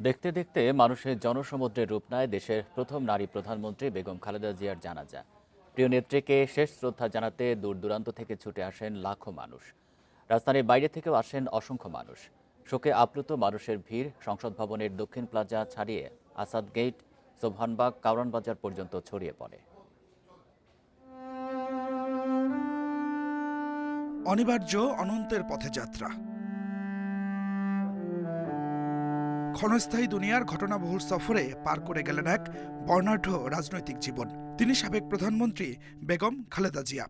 দেখতে দেখতে মানুষের জনসমুদ্রের রূপ নেয় দেশের প্রথম নারী প্রধানমন্ত্রী বেগম খালেদা জিয়ার জানাজা। প্রিয় নেত্রীকে শেষ শ্রদ্ধা জানাতে দূর দূরান্ত থেকে ছুটে আসেন লাখো মানুষ। রাজধানীর বাইরে থেকেও আসেন অসংখ্য মানুষ। শোকে আপ্লুত মানুষের ভিড় সংসদ ভবনের দক্ষিণ প্লাজা ছাড়িয়ে আসাদ গেট, সোবহানবাগ, কারওয়ান বাজার পর্যন্ত ছড়িয়ে পড়ে। অনিবার্য অনন্তের পথে যাত্রা, ক্ষণস্থায়ী দুনিয়ার ঘটনাবহুল সফরে পার করে গেলেন এক বর্ণাঢ্য রাজনৈতিক জীবন। তিনি সাবেক প্রধানমন্ত্রী বেগম খালেদা জিয়া।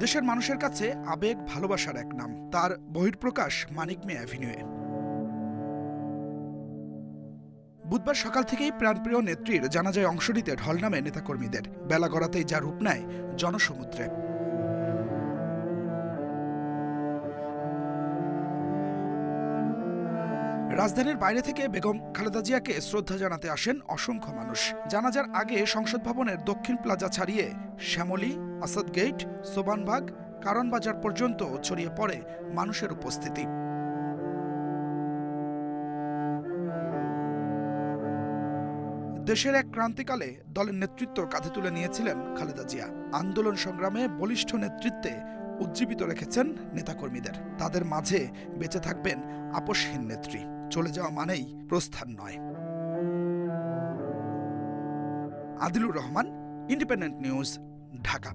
দেশের মানুষের কাছে আবেগ ভালোবাসার এক নাম। তার বহিঃপ্রকাশ মানিক মিয়া অ্যাভিনিউয়ে। বুধবার সকাল থেকেই প্রাণপ্রিয় নেত্রীর জানাজায় অংশ নিতে ঢল নামে নেতাকর্মীদের। বেলা গড়াতেই যা রূপ নেয় জনসমুদ্রে। রাজধানীর বাইরে থেকে বেগম খালেদা জিয়াকে শ্রদ্ধা জানাতে আসেন অসংখ্য মানুষ। জানাজার আগে সংসদ ভবনের দক্ষিণ প্লাজা ছাড়িয়ে শ্যামলী, আসাদ গেট, সোবানবাগ, কারওয়ান বাজার পর্যন্ত ছড়িয়ে পড়ে মানুষের উপস্থিতি। দেশের এক ক্রান্তিকালে দলের নেতৃত্ব কাঁধে তুলে নিয়েছিলেন খালেদা জিয়া। আন্দোলন সংগ্রামে বলিষ্ঠ নেতৃত্বে উজ্জীবিত রেখেছেন নেতাকর্মীদের। তাদের মাঝে বেঁচে থাকবেন আপসহীন নেত্রী। চলে যাওয়া মানেই প্রস্থান নয়। Adilur Rahman, independent news, Dhaka.